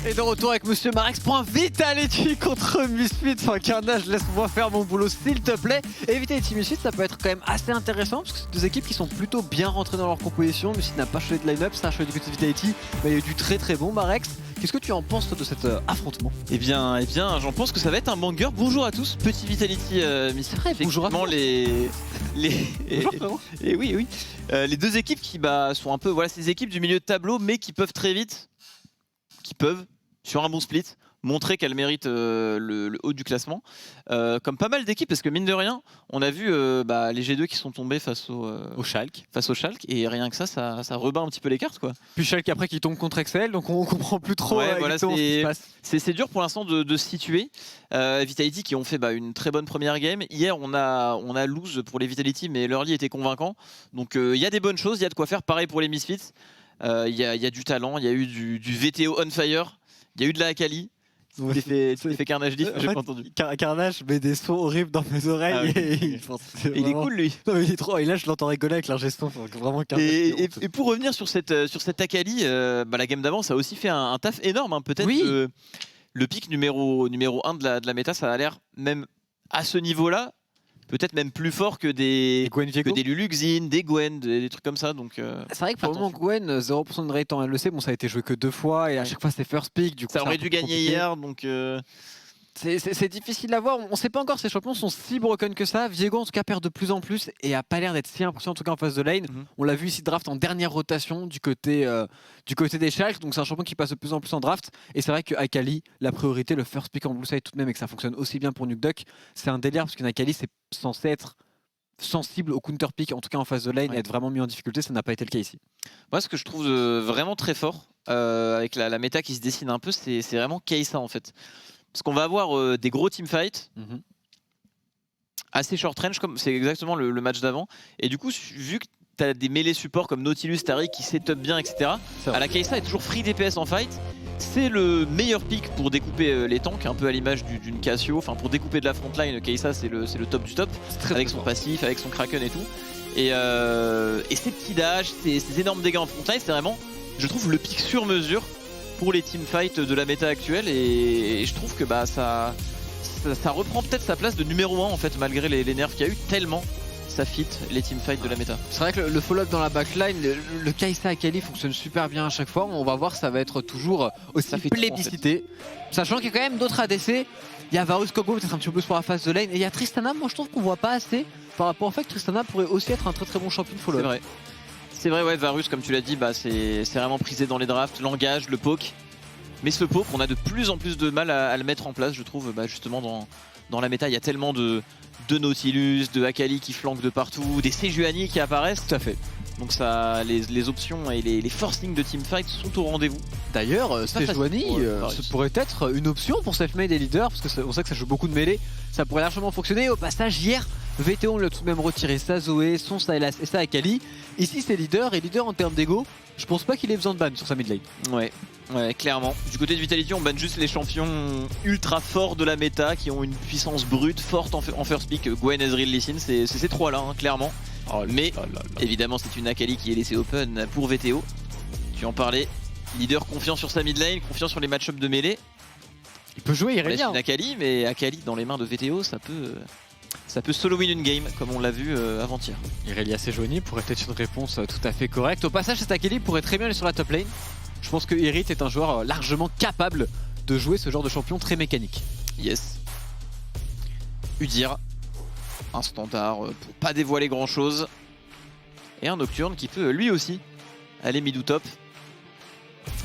Et de retour avec Monsieur Marex pour un Vitality contre Misfits. Enfin, Carnage, laisse-moi faire mon boulot s'il te plaît. Et Vitality Misfits, ça peut être quand même assez intéressant parce que c'est deux équipes qui sont plutôt bien rentrées dans leur composition. Misfits n'a pas choisi de line-up, ça a choisi du côté de Vitality, mais il y a eu du très très bon Marex. Qu'est-ce que tu en penses toi, de cet affrontement? Eh bien, j'en pense que ça va être un banger. Bonjour à tous, petit Vitality Misfits. Bonjour à tous. Bonjour frérot. Et oui. Les deux équipes qui sont un peu, voilà, ces équipes du milieu de tableau, mais qui peuvent très vite, sur un bon split, montrer qu'elles méritent le haut du classement. Comme pas mal d'équipes, parce que mine de rien, on a vu les G2 qui sont tombés face au Schalke. Et rien que ça rebat un petit peu les cartes, quoi. Puis Schalke après qui tombe contre Excel, donc on comprend plus trop voilà, exactement ce qui se passe. C'est dur pour l'instant de se situer. Vitality qui ont fait une très bonne première game. Hier, on a lose pour les Vitality, mais l'early était convaincant. Donc il y a des bonnes choses, il y a de quoi faire. Pareil pour les Misfits. Il y a du talent, il y a eu du VTO on fire. Il y a eu de la Akali. Tu t'es fait Carnage diff, j'ai pas entendu. Carnage met des sons horribles dans mes oreilles. Ah et il est cool lui. Non, il est trop. Et là, je l'entends rigoler avec l'ingé son. Vraiment Carnage. Et pour revenir sur cette Akali, la game d'avant, ça a aussi fait un taf énorme. Hein. Peut-être que le pick numéro 1 de la méta, ça a l'air même à ce niveau-là. Peut-être même plus fort que des Lulu Xin, des Gwen, des trucs comme ça. Donc, c'est vrai que pour le moment, Gwen, 0% de rate en LEC, bon, ça a été joué que 2 fois et à chaque fois c'est first pick. Du coup, ça aurait dû gagner hier. Donc, c'est difficile à voir. On ne sait pas encore si les champions sont si broken que ça. Viego en tout cas perd de plus en plus et a pas l'air d'être si impressionnant en tout cas en phase de lane. On l'a vu ici draft en dernière rotation du côté des Schalke. Donc c'est un champion qui passe de plus en plus en draft. Et c'est vrai que Akali, la priorité, le first pick en blue side tout de même et que ça fonctionne aussi bien pour Nukeduck, c'est un délire parce qu'une Akali c'est censé être sensible au counter pick en tout cas en phase de lane et être vraiment mis en difficulté. Ça n'a pas été le cas ici. Moi ce que je trouve vraiment très fort avec la méta qui se dessine un peu, c'est vraiment Kai'Sa en fait. Parce qu'on va avoir des gros teamfights, assez short range, comme c'est exactement le match d'avant. Et du coup, vu que tu as des mêlées supports comme Nautilus, Taric qui setup bien, etc., la Kai'Sa est toujours free DPS en fight. C'est le meilleur pick pour découper les tanks, un peu à l'image d'une Cassio. Enfin, pour découper de la frontline, Kai'Sa c'est le top du top, avec son passif, avec son Kraken et tout. Et ces petits dash, ces énormes dégâts en frontline, c'est vraiment, je trouve, le pick sur mesure pour les teamfights de la méta actuelle et je trouve que ça reprend peut-être sa place de numéro 1 en fait malgré les nerfs qu'il y a eu tellement ça fit les teamfights de la méta. C'est vrai que le follow-up dans la backline, le Kai'Sa Akali fonctionne super bien à chaque fois. On va voir, ça va être toujours aussi plébiscité. En fait. Sachant qu'il y a quand même d'autres ADC. Il y a Varus Kogo peut-être un petit peu plus pour la phase de lane et il y a Tristana. Moi je trouve qu'on voit pas assez par rapport au fait que Tristana pourrait aussi être un très très bon champion de follow-up. C'est vrai, ouais, Varus, comme tu l'as dit, c'est vraiment prisé dans les drafts, l'engage, le poke. Mais ce poke, on a de plus en plus de mal à le mettre en place, je trouve, justement dans la méta. Il y a tellement de Nautilus, de Akali qui flanquent de partout, des Sejuani qui apparaissent. Tout à fait. Donc ça, les options et les forcings de teamfight sont au rendez-vous. D'ailleurs, Sejuani, ce pourrait être une option pour self-made et leader, parce qu'on sait que ça joue beaucoup de mêlée. Ça pourrait largement fonctionner. Au passage, hier, VTO on l'a tout de même retiré sa Zoé, son Sylas et sa Akali. Ici c'est leader, et leader en termes d'ego, je pense pas qu'il ait besoin de ban sur sa mid lane. Ouais, clairement. Du côté de Vitality, on banne juste les champions ultra forts de la méta qui ont une puissance brute forte en first pick. Gwen, Ezreal, Lee Sin, c'est ces trois-là, hein, clairement. Mais évidemment, c'est une Akali qui est laissée open pour VTO. Tu en parlais. Leader confiant sur sa mid lane, confiant sur les match-ups de mêlée. Il peut jouer, il irait bien. Une Akali, mais Akali dans les mains de VTO, ça peut solo win une game, comme on l'a vu avant-hier. Irelia Sejuani pourrait être une réponse tout à fait correcte. Au passage, cette Akali pourrait très bien aller sur la top lane. Je pense que Irit est un joueur largement capable de jouer ce genre de champion très mécanique. Yes. Udyr, un standard pour pas dévoiler grand chose. Et un Nocturne qui peut lui aussi aller mid ou top.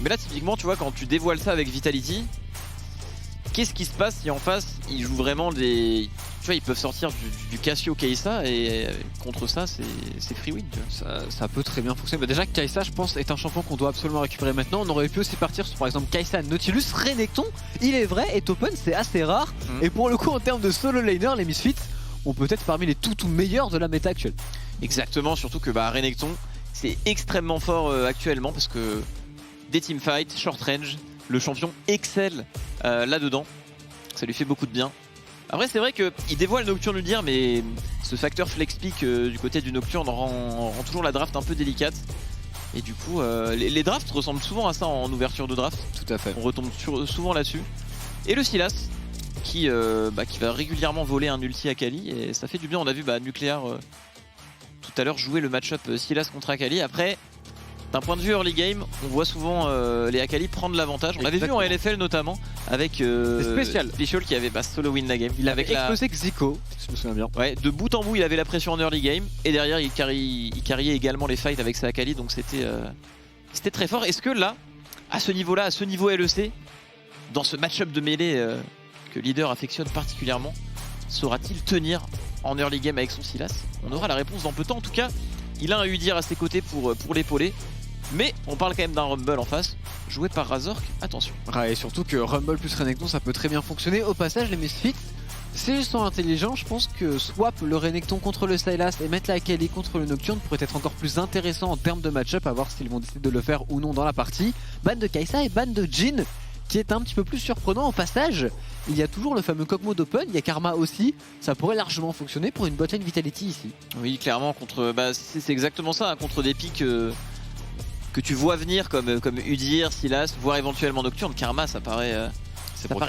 Mais là typiquement tu vois quand tu dévoiles ça avec Vitality, qu'est-ce qui se passe si en face ils jouent vraiment des... Tu vois ils peuvent sortir du Cassio Kai'Sa et contre ça c'est free win. Ça peut très bien fonctionner. Déjà Kai'Sa je pense est un champion qu'on doit absolument récupérer maintenant. On aurait pu aussi partir sur par exemple Kai'Sa Nautilus, Renekton. Il est vrai et open c'est assez rare. Et pour le coup en termes de solo laner les Misfits ont peut-être parmi les tout meilleurs de la méta actuelle. Exactement, surtout que Renekton c'est extrêmement fort actuellement parce que des teamfights, short range, le champion excelle là-dedans. Ça lui fait beaucoup de bien. Après c'est vrai qu'il dévoile Nocturne Udyr, mais ce facteur flex pick du côté du Nocturne rend toujours la draft un peu délicate. Et du coup, les drafts ressemblent souvent à ça en ouverture de draft. Tout à fait. On retombe souvent là-dessus. Et le Sylas, qui va régulièrement voler un ulti Akali. Et ça fait du bien. On a vu Nuclear tout à l'heure jouer le match-up Sylas contre Akali. Après, d'un point de vue early game, on voit souvent les Akali prendre l'avantage. On l'avait vu en LFL notamment avec Special qui avait solo win la game. Il avait explosé Zico, si je me souviens bien. Ouais, de bout en bout, il avait la pression en early game et derrière il carryait également les fights avec sa Akali, donc c'était très fort. Est-ce que là, à ce niveau-là, à ce niveau LEC, dans ce match-up de mêlée que Leader affectionne particulièrement, saura-t-il tenir en early game avec son Sylas? On aura la réponse dans peu de temps. En tout cas, il a un Udyr à ses côtés pour l'épauler. Mais on parle quand même d'un Rumble en face, joué par Razork, attention. Et surtout que Rumble plus Renekton, ça peut très bien fonctionner. Au passage, les Misfits, s'ils sont intelligents, je pense que swap le Renekton contre le Sylas et mettre la Akali contre le Nocturne pourrait être encore plus intéressant en termes de match-up, à voir s'ils vont décider de le faire ou non dans la partie. Ban de Kai'Sa et ban de Jhin, qui est un petit peu plus surprenant. Au passage, il y a toujours le fameux Kog'Maw d'Open, il y a Karma aussi, ça pourrait largement fonctionner pour une botlane Vitality ici. Oui, clairement, c'est exactement ça, contre des pics que tu vois venir comme Udyr, Sylas, voire éventuellement Nocturne. Karma, ça paraît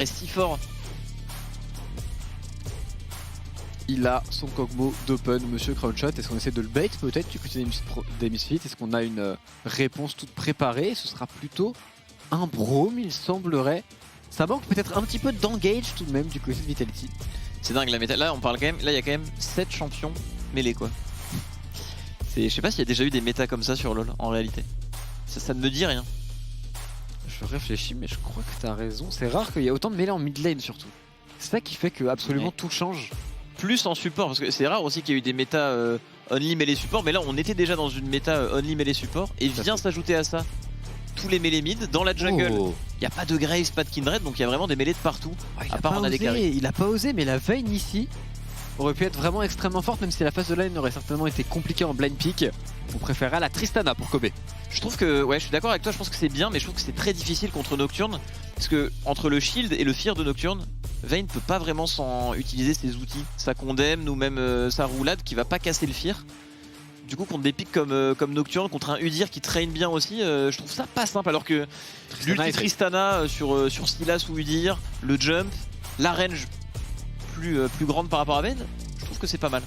si fort. Il a son Kog'Maw d'Open, Monsieur Crownshot. Est-ce qu'on essaie de le bait peut-être du côté des Misfits? Est-ce qu'on a une réponse toute préparée? Ce sera plutôt un Braum, il semblerait. Ça manque peut-être un petit peu d'engage tout de même du côté de Vitality. C'est dingue la méta. Là, il y a quand même 7 champions mêlés quoi. Je sais pas s'il y a déjà eu des méta comme ça sur LoL en réalité. Ça ne me dit rien. Je réfléchis, mais je crois que t'as raison. C'est rare qu'il y ait autant de mêlées en mid lane surtout. C'est ça qui fait que absolument tout change. Plus en support, parce que c'est rare aussi qu'il y ait eu des méta only mêlée support, mais là on était déjà dans une méta only mêlée support et vient s'ajouter à ça tous les mêlées mid. Dans la jungle, il n'y a pas de Graves, pas de Kindred, donc il y a vraiment des mêlées de partout. À part un AD. Il a pas osé, mais la Vayne ici aurait pu être vraiment extrêmement forte, même si la phase de lane aurait certainement été compliquée en blind pick. On préférerait la Tristana pour Kobe. Je trouve que, je suis d'accord avec toi, je pense que c'est bien, mais je trouve que c'est très difficile contre Nocturne. Parce que entre le shield et le fear de Nocturne, Vayne peut pas vraiment utiliser ses outils, sa condemne ou même sa roulade qui va pas casser le fear. Du coup, contre des pics comme Nocturne, contre un Udyr qui traîne bien aussi, je trouve ça pas simple. Alors que l'ulti Tristana sur Sylas ou Udyr, le jump, la range plus grande par rapport à Vayne, je trouve que c'est pas mal.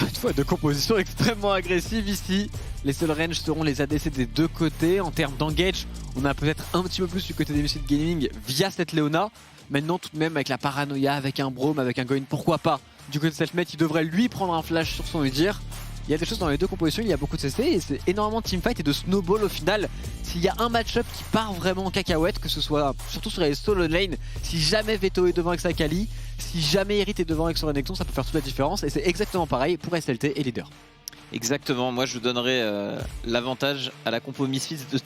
Une fois de composition extrêmement agressive ici. Les seuls ranges seront les ADC des deux côtés. En termes d'engage, on a peut-être un petit peu plus du côté des Misfits Gaming via cette Leona. Maintenant, tout de même, avec la paranoïa, avec un Braum, avec un Goin, pourquoi pas. Du côté de Selfmade, il devrait lui prendre un flash sur son Udyr. Il y a des choses dans les deux compositions, il y a beaucoup de CC et c'est énormément de teamfight et de snowball au final. S'il y a un match-up qui part vraiment en cacahuète, que ce soit surtout sur les solo lane, si jamais Veto est devant avec sa Kali, si jamais Irit est devant avec son Renekton, ça peut faire toute la différence et c'est exactement pareil pour SLT et Leader. Exactement, moi je donnerais l'avantage à la compo Misfits de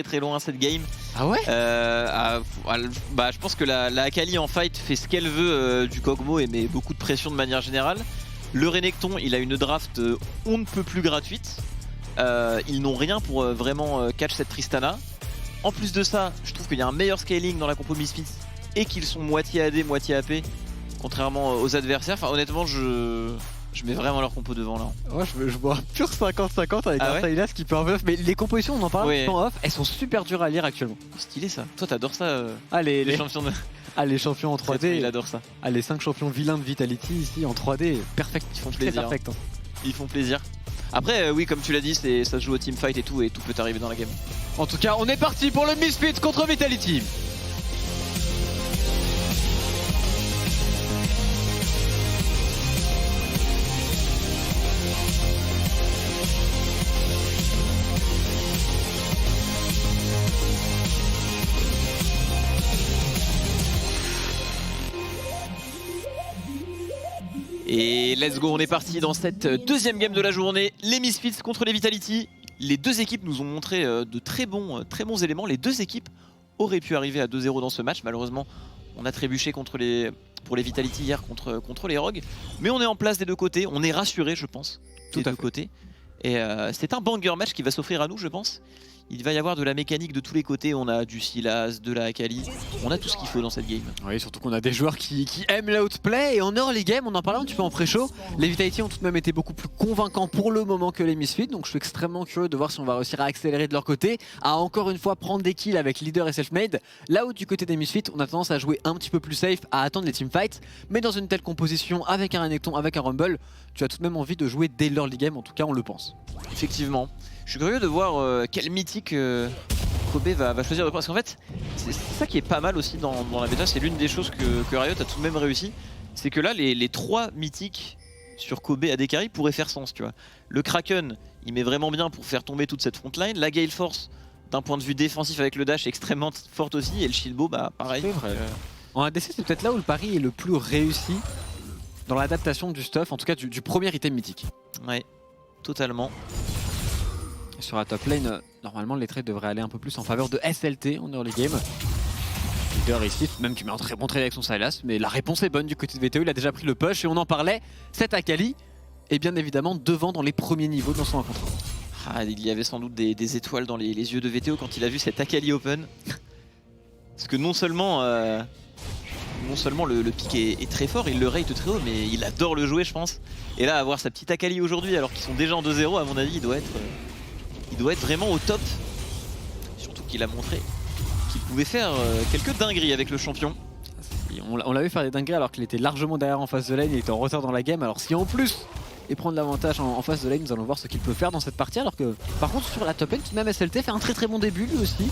très loin cette game. Ah ouais je pense que la Akali en fight fait ce qu'elle veut du Kog'Maw et met beaucoup de pression de manière générale. Le Renekton, il a une draft on ne peut plus gratuite. Ils n'ont rien pour vraiment catch cette Tristana. En plus de ça, je trouve qu'il y a un meilleur scaling dans la compo Misfits et qu'ils sont moitié AD, moitié AP, contrairement aux adversaires. Enfin, honnêtement, je mets vraiment leur compo devant là. Moi, je vois pur 50-50 avec un Sylas qui peut en bluff. Mais les compositions, on en parle en off, elles sont super dures à lire actuellement. Stylé ça. Toi, t'adores ça, les champions de. Les champions en 3D. Il adore ça. Les 5 champions vilains de Vitality ici en 3D, perfect. Ils font plaisir. Perfect, hein. Ils font plaisir. Après, oui, comme tu l'as dit, ça se joue au teamfight et tout peut arriver dans la game. En tout cas, on est parti pour le Misfits contre Vitality. Et let's go, on est parti dans cette deuxième game de la journée. Les Misfits contre les Vitality. Les deux équipes nous ont montré de très bons éléments. Les deux équipes auraient pu arriver à 2-0 dans ce match. Malheureusement, on a trébuché pour les Vitality hier contre les Rogues. Mais on est en place des deux côtés. On est rassuré, je pense, des deux côtés. Et c'est un banger match qui va s'offrir à nous, je pense. il va y avoir de la mécanique de tous les côtés. On a du Sylas, de la Akali, on a tout ce qu'il faut dans cette game. Oui, surtout qu'on a des joueurs qui aiment l'outplay. Et en early game, on en parlait un petit peu en pré-show, les Vitality ont tout de même été beaucoup plus convaincants pour le moment que les Misfits. Donc je suis extrêmement curieux de voir si on va réussir à accélérer de leur côté, à encore une fois prendre des kills avec Leader et Selfmade. Là où du côté des Misfits, on a tendance à jouer un petit peu plus safe, à attendre les teamfights. Mais dans une telle composition, avec un Renekton, avec un Rumble, tu as tout de même envie de jouer dès l'early game, en tout cas on le pense. Effectivement. Je suis curieux de voir quel mythique Kobe va choisir de prendre. Parce qu'en fait, c'est ça qui est pas mal aussi dans la bêta. C'est l'une des choses que Riot a tout de même réussi. C'est que là, les 3 mythiques sur Kobe AD Carry pourraient faire sens. Tu vois. Le Kraken, il met vraiment bien pour faire tomber toute cette frontline. La Gale Force, d'un point de vue défensif avec le dash, est extrêmement forte aussi. Et le Shieldbow, bah pareil. En ADC, c'est peut-être là où le pari est le plus réussi dans l'adaptation du stuff, en tout cas du premier item mythique. Ouais, totalement. Et sur la top lane, normalement les trades devraient aller un peu plus en faveur de SLT en early game. Leader ici, même qui met un très bon trade avec son Sylas, mais la réponse est bonne du côté de VTO, il a déjà pris le push et on en parlait. Cette Akali est bien évidemment devant dans les premiers niveaux dans son 1 contre 1. Ah, il y avait sans doute des étoiles dans les yeux de VTO quand il a vu cette Akali open. Parce que non seulement le pick est très fort, il le rate très haut, mais il adore le jouer je pense. Et là, avoir sa petite Akali aujourd'hui alors qu'ils sont déjà en 2-0, à mon avis, il doit être vraiment au top. Surtout qu'il a montré qu'il pouvait faire quelques dingueries avec le champion. On l'a vu faire des dingueries alors qu'il était largement derrière en face de lane, il était en retard dans la game. Alors si en plus il prend de l'avantage en face de lane, nous allons voir ce qu'il peut faire dans cette partie. Alors que par contre sur la top lane, tout de même SLT fait un très bon début lui aussi.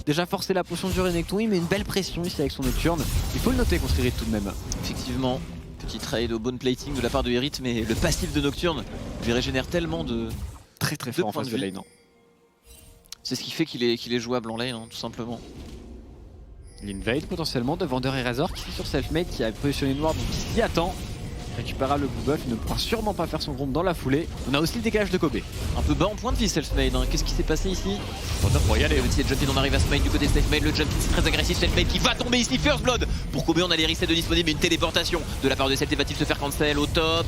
Déjà forcer la potion du Renekton, il met une belle pression ici avec son Nocturne. Il faut le noter contre Irit tout de même. Effectivement, petit trade au bone plating de la part de Irit, mais le passif de Nocturne lui régénère tellement de très fort en face de lane. C'est ce qui fait qu'il est jouable en lane, hein, tout simplement. L'invade potentiellement de Vander et Razor qui est sur Selfmade, qui a positionné noir, donc qui s'y attend. Récupérera le blue buff, il ne pourra sûrement pas faire son groupe dans la foulée. On a aussi le décalage de Kobe. Un peu bas en point de vie Selfmade, hein. Qu'est-ce qui s'est passé ici? Pour y aller, le jump in, on arrive à smite du côté de Selfmade, le jump in c'est très agressif, Selfmade qui va tomber ici, first blood. Pour Kobe on a les resets de disponibles, mais une téléportation de la part de SLT va-t-il se faire cancel au top?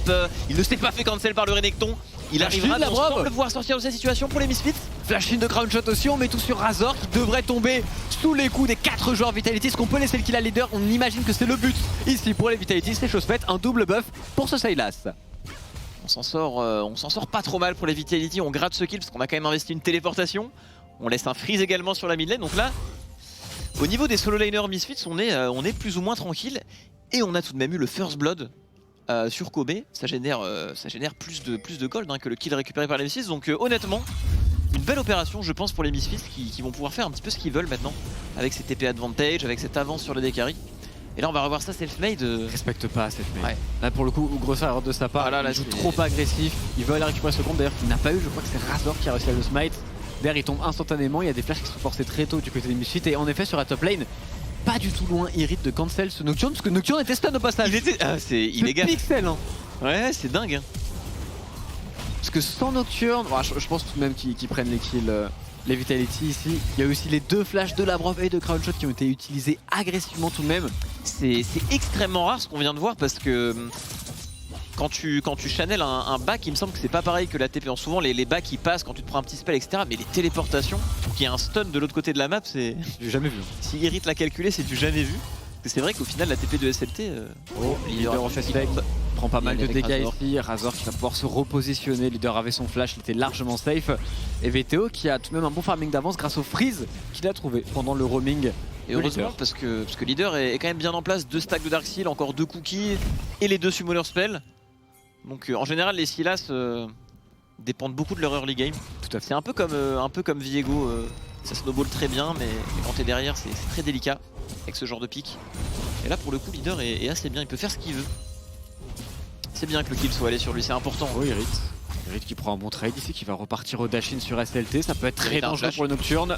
Il ne s'est pas fait cancel par le Renekton. Il arrivera à le voir sortir de cette situation pour les Misfits. Flash in de crown shot aussi, on met tout sur Razor qui devrait tomber sous les coups des 4 joueurs Vitality. Est-ce qu'on peut laisser le kill à leader? On imagine que c'est le but ici pour les Vitality, c'est chose faite, un double buff pour ce Sylas. On s'en sort pas trop mal pour les Vitality, on gratte ce kill parce qu'on a quand même investi une téléportation. On laisse un freeze également sur la mid lane, donc là, au niveau des solo laners Misfits, on est plus ou moins tranquille. Et on a tout de même eu le first blood sur Kobe, ça génère plus de gold hein, que le kill récupéré par les Misfits, donc honnêtement, une belle opération je pense pour les Misfits qui vont pouvoir faire un petit peu ce qu'ils veulent maintenant, avec ces TP advantage, avec cette avance sur le DKRI. Et là on va revoir ça, Selfmade. Respecte pas Selfmade. Ouais. Là pour le coup, grosse erreur de sa part, ah là, il joue trop pas agressif, il veut aller récupérer ce compte d'ailleurs qu'il n'a pas eu, je crois que c'est Razor qui a réussi à le smite. Derrière il tombe instantanément, il y a des flashs qui sont forcés très tôt du côté des Misfits et en effet sur la top lane, pas du tout loin Irit de cancel ce Nocturne parce que Nocturne était stun au passage. C'est illégal. Pixel hein. Ouais c'est dingue hein. Parce que sans Nocturne, je pense tout de même qu'ils prennent les kills les Vitality ici. Il y a aussi les 2 flashs de Labrov et de Crownshot qui ont été utilisés agressivement tout de même. C'est extrêmement rare ce qu'on vient de voir parce que quand tu channels un back, il me semble que c'est pas pareil que la TP. Souvent les backs qui passent quand tu te prends un petit spell etc. Mais les téléportations, pour qu'il y ait un stun de l'autre côté de la map, c'est... J'ai jamais vu. Si Irit l'a calculé, c'est du jamais vu. C'est vrai qu'au final la TP de SLT... Leader off effect, prend pas mal de dégâts ici. Razor qui va pouvoir se repositionner. Leader avait son flash, il était largement safe. Et VTO qui a tout de même un bon farming d'avance grâce au freeze qu'il a trouvé pendant le roaming. Et heureusement parce que Leader est quand même bien en place. 2 stacks de Darkseal, encore 2 cookies et les 2 summoner spells. Donc en général les Sylas dépendent beaucoup de leur early game. Tout à fait. C'est un peu comme Viego, ça snowball très bien mais quand t'es derrière c'est très délicat avec ce genre de pick. Et là pour le coup Leader est assez bien, il peut faire ce qu'il veut. C'est bien que le kill soit allé sur lui, c'est important. Oui Irit qui prend un bon trade ici, qui va repartir au dash-in sur SLT, ça peut être très dangereux pour le Nocturne.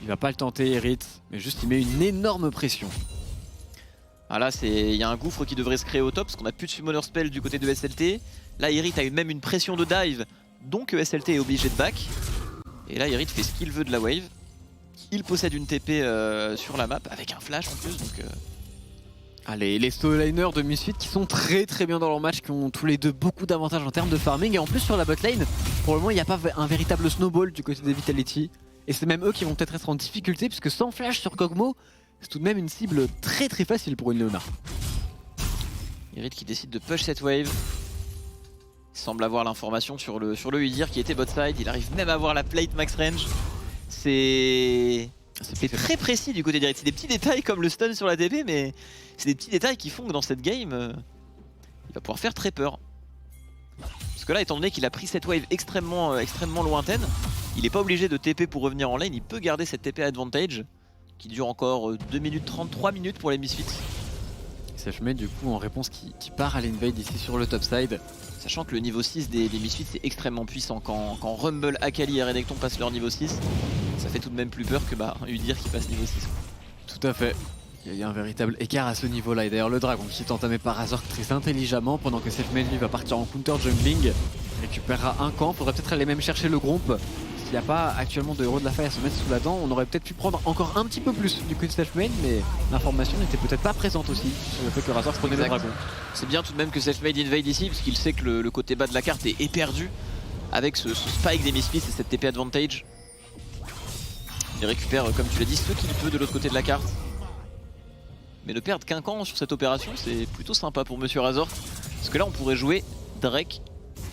Il va pas le tenter Irit, mais juste il met une énorme pression. Ah là il y a un gouffre qui devrait se créer au top parce qu'on a plus de summoner spell du côté de SLT. Là Irit a eu même une pression de dive, donc SLT est obligé de back. Et là Irit fait ce qu'il veut de la wave. Il possède une TP sur la map avec un flash en plus, donc Les solo laners de Misfits qui sont très bien dans leur match, qui ont tous les deux beaucoup d'avantages en termes de farming. Et en plus sur la bot lane, pour le moment il n'y a pas un véritable snowball du côté des Vitality. Et c'est même eux qui vont peut-être être en difficulté, puisque sans flash sur Kog'Maw, c'est tout de même une cible très facile pour une Leona. Irid qui décide de push cette wave. Il semble avoir l'information sur le Udyr qui était bot side. Il arrive même à avoir la plate max range. C'est très précis du côté d'Irid. C'est des petits détails comme le stun sur la TP, mais c'est des petits détails qui font que dans cette game, il va pouvoir faire très peur. Parce que là, étant donné qu'il a pris cette wave extrêmement lointaine, il n'est pas obligé de TP pour revenir en lane. Il peut garder cette TP advantage qui dure encore 2 minutes 30, 3 minutes pour les Misfits. Sefmed du coup en réponse qui part à l'invade ici sur le top side. Sachant que le niveau 6 des Misfits c'est extrêmement puissant. Quand Rumble, Akali et Renekton passent leur niveau 6, ça fait tout de même plus peur que Udyr qui passe niveau 6. Tout à fait. Il y a un véritable écart à ce niveau-là. Et d'ailleurs le dragon qui est entamé par Razork très intelligemment pendant que Sefmed lui va partir en counter jungling. Récupérera un camp. Faudrait peut-être aller même chercher le Gromp. S'il n'y a pas actuellement de héros de la faille à se mettre sous la dent, on aurait peut-être pu prendre encore un petit peu plus du côté de Selfmade, mais l'information n'était peut-être pas présente aussi sur le fait que Razork prenait le dragon. C'est bien tout de même que Selfmade invade ici, parce qu'il sait que le côté bas de la carte est perdu avec ce spike des Misfits et cette TP advantage. Il récupère, comme tu l'as dit, ce qu'il peut de l'autre côté de la carte. Mais ne perdre qu'un camp sur cette opération, c'est plutôt sympa pour Monsieur Razork, parce que là on pourrait jouer Drake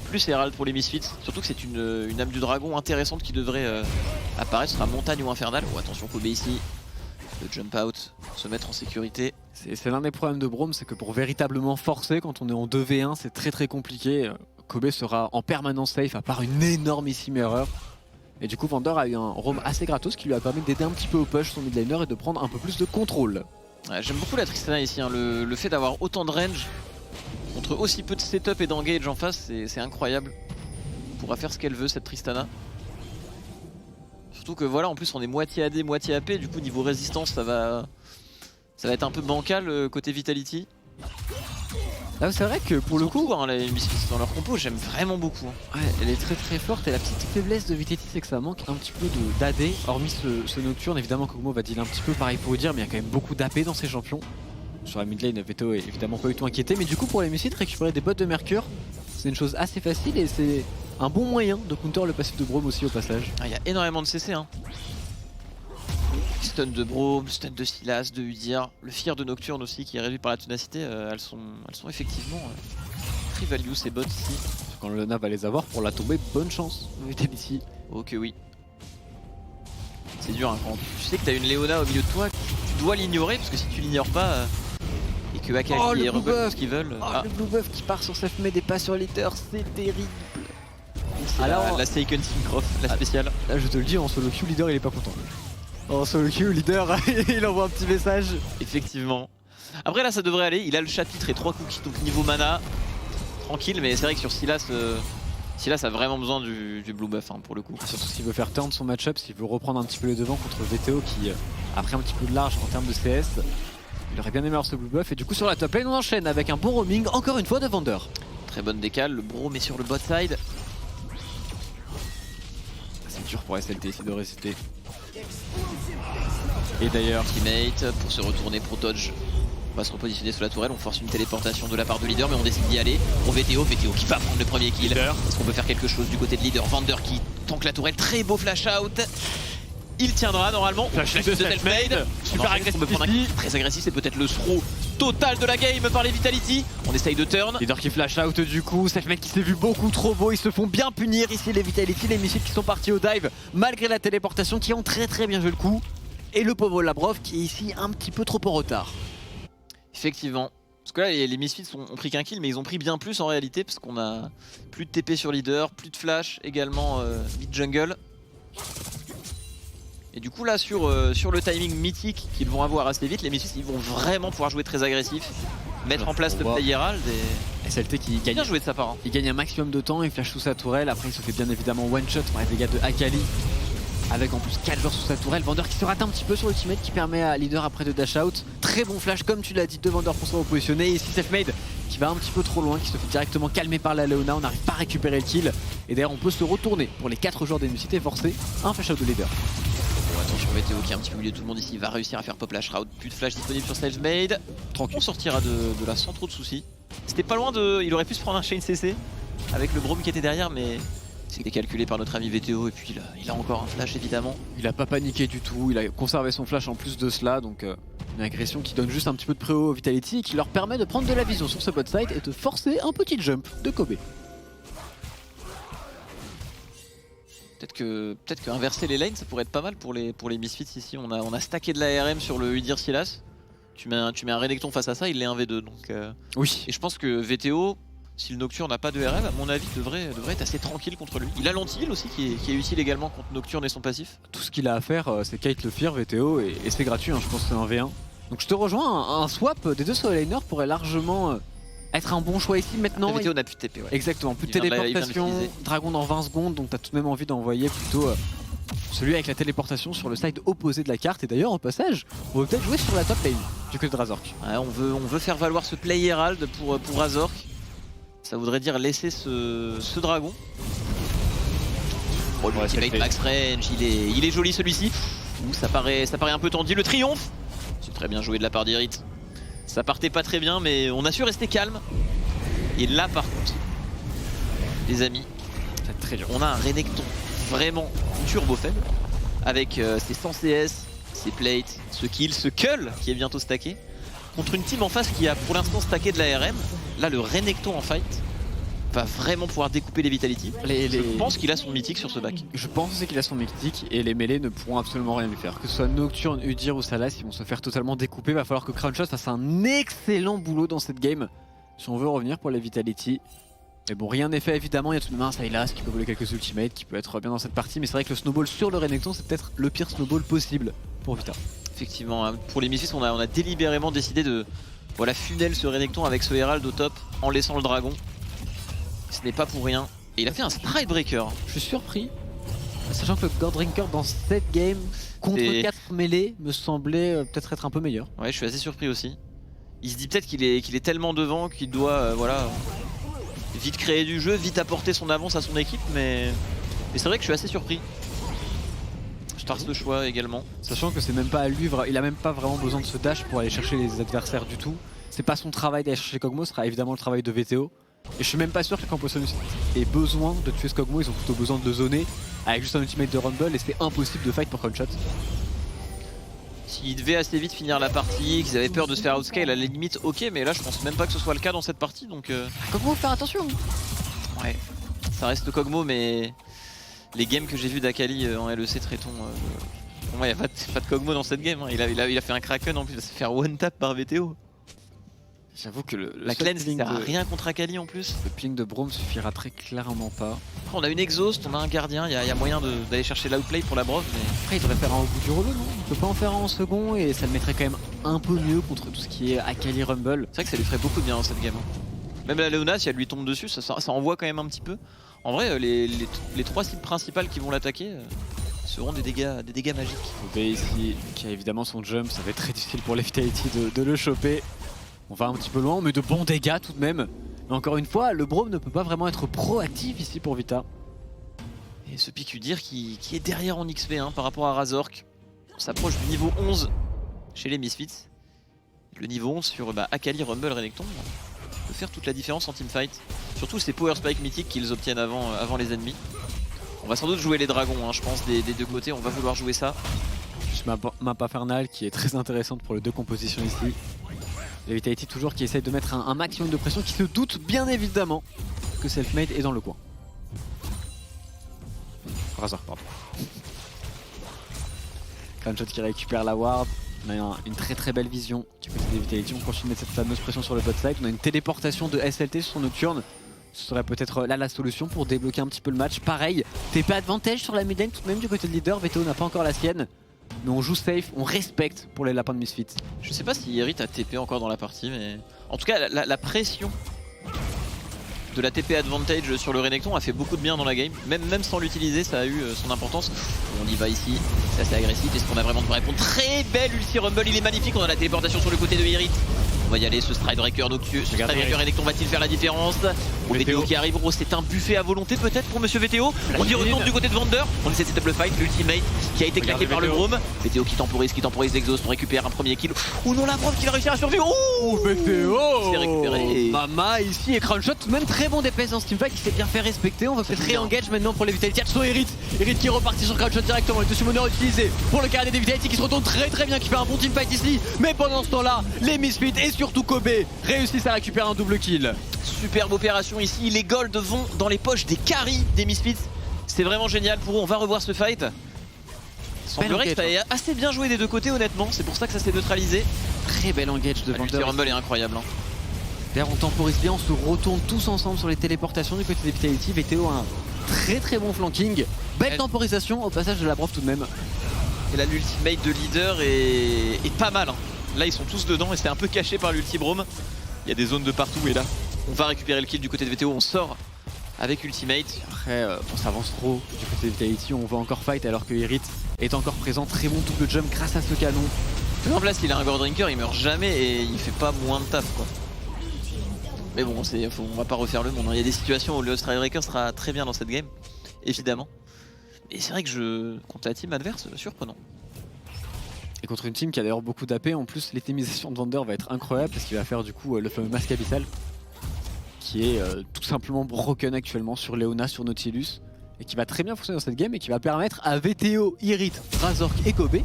plus Herald pour les Misfits, surtout que c'est une âme du dragon intéressante qui devrait apparaître. Ce sera montagne ou infernal. Oh, attention Kobe ici, le jump out, se mettre en sécurité. C'est l'un des problèmes de Braum, c'est que pour véritablement forcer quand on est en 2v1 c'est très compliqué. Kobe sera en permanence safe à part une énormissime erreur. Et du coup Vander a eu un roam assez gratos qui lui a permis d'aider un petit peu au push son midlaner et de prendre un peu plus de contrôle. Ouais, j'aime beaucoup la Tristana ici, hein. Le fait d'avoir autant de range contre aussi peu de setup et d'engage en face, c'est incroyable. Elle pourra faire ce qu'elle veut cette Tristana. Surtout que voilà, en plus on est moitié AD, moitié AP, du coup niveau résistance ça va être un peu bancal côté Vitality. Ah, c'est vrai que pour le coup, hein, les Misfits dans leur compo, j'aime vraiment beaucoup. Ouais, elle est très forte et la petite faiblesse de Vitality c'est que ça manque un petit peu d'AD, hormis ce Nocturne. Évidemment Kog'Maw va dealer un petit peu pareil pour dire, mais il y a quand même beaucoup d'AP dans ces champions. Sur la mid lane, Veto est évidemment pas du tout inquiété, mais du coup pour les Misfits, récupérer des bottes de Mercure, c'est une chose assez facile et c'est un bon moyen de counter le passif de Braum aussi au passage. Il y a énormément de CC, hein. Stun de Braum, stun de Sylas, de Udyr, le fear de Nocturne aussi qui est réduit par la ténacité, elles sont effectivement très value ces bots ici. Quand le Leona va les avoir pour la tomber, bonne chance Vitality. Ok oui. C'est dur hein, quand tu sais que t'as une Leona au milieu de toi, tu dois l'ignorer parce que si tu l'ignores pas et que Akali et Rumble font ce qu'ils veulent. Le blue buff qui part sur Selfmade et pas sur Litter, c'est terrible. C'est la Seiken Syncroft, la spéciale. Là je te le dis, en solo queue, Leader il est pas content. En solo queue, Leader il envoie un petit message. Effectivement. Après là ça devrait aller, il a le chapitre et 3 cookies, donc niveau mana, tranquille, mais c'est vrai que sur Sylas, Sylas a vraiment besoin du blue buff hein, pour le coup. Surtout s'il veut faire turn son match-up, s'il veut reprendre un petit peu les devants contre VTO qui a pris un petit peu de large en termes de CS. Il aurait bien aimé avoir ce blue buff et du coup sur la top lane on enchaîne avec un bon roaming encore une fois de Vander. Très bonne décale, le Braum est sur le bot side. C'est dur pour SLT ici de résister. Et d'ailleurs teammate pour se retourner pour dodge. On va se repositionner sous la tourelle, on force une téléportation de la part de Leader mais on décide d'y aller. Pour VTO qui va prendre le premier kill. Est-ce qu'on peut faire quelque chose du côté de Leader? Vander qui tank la tourelle, très beau flash out. Il tiendra normalement. Flash de Selfmade, super agressif ici. Très agressif, c'est peut-être le throw total de la game par les Vitality. On essaye de turn. Leader qui flash out du coup, Selfmade qui s'est vu beaucoup trop beau, ils se font bien punir ici les Vitality, les Misfits qui sont partis au dive malgré la téléportation, qui ont très bien joué le coup. Et le pauvre Labrov qui est ici un petit peu trop en retard. Effectivement. Parce que là les Misfits ont pris qu'un kill mais ils ont pris bien plus en réalité parce qu'on a plus de TP sur Leader, plus de flash également mid jungle. Et du coup là sur le timing mythique qu'ils vont avoir assez vite, les Misfits ils vont vraiment pouvoir jouer très agressif, mettre en place le play Herald et SLT qui gagne, bien joué de sa part. Hein. Il gagne un maximum de temps, il flash sous sa tourelle, après il se fait bien évidemment one shot par les dégâts de Akali. Avec en plus 4 joueurs sous sa tourelle, Vander qui se rate un petit peu sur l'ultimate qui permet à Leader après de dash out. Très bon flash comme tu l'as dit de Vander pour se repositionner. Et ici Selfmade qui va un petit peu trop loin, qui se fait directement calmer par la Leona, on n'arrive pas à récupérer le kill. Et d'ailleurs on peut se retourner pour les 4 joueurs des Misfits et forcer un flash out de Leader. Attention VTO qui est un petit peu au milieu de tout le monde ici, va réussir à faire pop la shroud. Plus de flash disponible sur Selfmade. Tranquille, on sortira de là sans trop de soucis. C'était pas loin de... Il aurait pu se prendre un chain CC avec le Braum qui était derrière, mais c'était calculé par notre ami VTO et puis il a encore un flash évidemment. Il a pas paniqué du tout, il a conservé son flash en plus de cela, donc une agression qui donne juste un petit peu de préo au Vitality et qui leur permet de prendre de la vision sur ce bot side et de forcer un petit jump de Kobe. Peut-être que inverser les lanes ça pourrait être pas mal pour les Misfits ici. On a stacké de l'ARM sur le Udyr Sylas. Tu mets un Renekton face à ça, il est 1v2 donc oui. Et je pense que VTO, si le Nocturne n'a pas de RL, à mon avis devrait être assez tranquille contre lui. Il a l'anti-heal aussi qui est utile également contre Nocturne et son passif. Tout ce qu'il a à faire c'est kite le fear VTO et c'est gratuit, hein, je pense que c'est un V1. Donc je te rejoins, un swap des deux solo laners pourrait largement être un bon choix ici maintenant. VTO n'a plus de TP, ouais. Exactement, plus de téléportation, dragon dans 20 secondes, donc t'as tout de même envie d'envoyer plutôt celui avec la téléportation sur le side opposé de la carte. Et d'ailleurs, au passage, on veut peut-être jouer sur la top lane du côté de Razork. Ouais, on veut faire valoir ce play Herald pour Razork. Ça voudrait dire laisser ce dragon. Oh, l'ultimate max range, il est joli celui-ci. Ça paraît un peu tendu. Le triomphe, c'est très bien joué de la part d'Irit. Ça partait pas très bien, mais on a su rester calme. Et là, par contre, les amis, c'est très dur. On a un Renekton vraiment turbo faible avec ses 100 CS, ses plates, ce kill, ce cull qui est bientôt stacké contre une team en face qui a pour l'instant stacké de l'ARM. Là, le Renekton en fight va vraiment pouvoir découper les Vitality. Je pense qu'il a son mythique sur ce back. Je pense aussi qu'il a son mythique et les mêlées ne pourront absolument rien lui faire. Que ce soit Nocturne, Udyr ou Sylas, ils vont se faire totalement découper. Va falloir que Crownshot fasse un excellent boulot dans cette game si on veut revenir pour les Vitality. Mais bon, rien n'est fait évidemment, il y a tout de même un Sylas qui peut voler quelques ultimates, qui peut être bien dans cette partie. Mais c'est vrai que le snowball sur le Renekton, c'est peut-être le pire snowball possible pour Vita. Effectivement, pour les Misfits, on a délibérément décidé de funnel ce Renekton avec ce Herald au top en laissant le dragon. Ce n'est pas pour rien. Et il a fait un Stride Breaker. Je suis surpris, sachant que le Goredrinker dans cette game contre 4 mêlées me semblait peut-être être un peu meilleur. Ouais, je suis assez surpris aussi. Il se dit peut-être qu'il est tellement devant qu'il doit vite créer du jeu, vite apporter son avance à son équipe, mais c'est vrai que je suis assez surpris. Je tarde le choix également. Sachant que c'est même pas à lui, il a même pas vraiment besoin de ce dash pour aller chercher les adversaires du tout. C'est pas son travail d'aller chercher Kog'Maw, ce sera évidemment le travail de VTO. Et je suis même pas sûr que Camposolus ait besoin de tuer ce Kog'Maw, ils ont plutôt besoin de le zoner avec juste un ultimate de Rumble et c'est impossible de fight pour Crownshot. S'ils devaient assez vite finir la partie, qu'ils avaient peur de se faire outscale à la limite, ok, mais là je pense même pas que ce soit le cas dans cette partie donc. Kog'Maw, faire attention. Ouais, ça reste Kog'Maw, mais les games que j'ai vu d'Akali en LEC traitons. Pour moi, il n'y a pas de Kog'Maw dans cette game. Hein. Il a fait un Kraken en plus, il va se faire one tap par VTO. J'avoue que la cleanse sert à rien contre Akali en plus. Le ping de Braum suffira très clairement pas. Après, on a une exhaust, on a un gardien, il y a moyen d'aller chercher l'outplay pour la Brov. Mais... Après, il devrait faire un au bout du rouleau, non? Il peut pas en faire un en second et ça le mettrait quand même un peu mieux contre tout ce qui est Akali Rumble. C'est vrai que ça lui ferait beaucoup de bien dans cette game. Même la Leona, si elle lui tombe dessus, ça envoie quand même un petit peu. En vrai, les 3 cibles principales qui vont l'attaquer seront des dégâts magiques. Kobe ici, qui a évidemment son jump, ça va être très difficile pour les Vitality de le choper. On va un petit peu loin, mais de bons dégâts tout de même. Mais encore une fois, le Braum ne peut pas vraiment être proactif ici pour Vita. Et ce pick Udyr qui est derrière en XP par rapport à Razork. On s'approche du niveau 11 chez les Misfits. Le niveau 11 sur Akali, Rumble, Renekton peut faire toute la différence en teamfight. Surtout ces Power Spike mythiques qu'ils obtiennent avant les ennemis. On va sans doute jouer les dragons, je pense, des deux côtés. On va vouloir jouer ça. Juste map infernale qui est très intéressante pour les deux compositions ici. Les Vitality toujours qui essaye de mettre un maximum de pression, qui se doute bien évidemment que Selfmade est dans le coin. Razor, pardon. Crownshot qui récupère la ward. On a une très belle vision du côté des Vitality. On continue de mettre cette fameuse pression sur le bot side. On a une téléportation de SLT sur son Nocturne. Ce serait peut-être là la solution pour débloquer un petit peu le match. Pareil, TP advantage sur la mid lane tout de même du côté de leader. VTO n'a pas encore la sienne. Mais on joue safe, on respecte pour les lapins de Misfits. Je sais pas si Irit a TP encore dans la partie, mais en tout cas la pression de la TP advantage sur le Renekton a fait beaucoup de bien dans la game. Même sans l'utiliser, ça a eu son importance. On y va ici, c'est assez agressif. Est-ce qu'on a vraiment de répondre? Très belle ulti Rumble, il est magnifique. On a la téléportation sur le côté de Irit. On va y aller, ce Stridebreaker Nocturne. Ce Stridebreaker Electron va-t-il faire la différence? VTO qui arrive, gros, c'est un buffet à volonté peut-être pour Monsieur VTO. On y retourne du côté de Vander. On essaie de setup le fight, l'ultimate qui a été claqué par le Brome. VTO qui temporise l'exhaust, on récupère un premier kill. Oh non, la Brome qui va réussir à survivre. Oh, VTO c'est récupéré. Mama ici et Crownshot, tout de même très bon DPS dans ce teamfight, il s'est bien fait respecter. On va peut-être réengage maintenant pour les Vitality. Attention Erit qui est reparti sur Crownshot directement. Le summoner utilisé pour le carré des Vitality qui se retourne très bien, qui fait un bon teamfight ici. Mais pendant ce temps-là, les Misfits et surtout Kobe réussissent à récupérer un double kill. Superbe opération ici, les golds vont dans les poches des carries des Misfits. C'est vraiment génial pour eux, on va revoir ce fight. Semblerait que ça ait assez bien joué des deux côtés honnêtement, c'est pour ça que ça s'est neutralisé. Très bel engage de Vander. Le Rumble est incroyable. D'ailleurs on temporise bien, on se retourne tous ensemble sur les téléportations du côté des Vitality. VTO a un très bon flanking. Belle temporisation au passage de la prof tout de même. Et là l'ultimate de leader est pas mal. Là ils sont tous dedans et c'est un peu caché par l'ultibrome. Il y a des zones de partout et là on va récupérer le kill du côté de VTO, on sort avec ultimate. Après on s'avance trop du côté de Vitality, on va encore fight alors que Irit est encore présent. Très bon double jump grâce à ce canon. En place il a un Gore Drinker, il meurt jamais et il fait pas moins de taf quoi. Mais bon on va pas refaire le monde, il y a des situations où le Stridebreaker sera très bien dans cette game, évidemment. Et c'est vrai que contre la team adverse, surprenant. Et contre une team qui a d'ailleurs beaucoup d'AP, en plus l'itemisation de Vander va être incroyable parce qu'il va faire du coup le fameux masque abyssal qui est tout simplement broken actuellement sur Leona, sur Nautilus et qui va très bien fonctionner dans cette game et qui va permettre à VTO, Irit, Razork et Kobe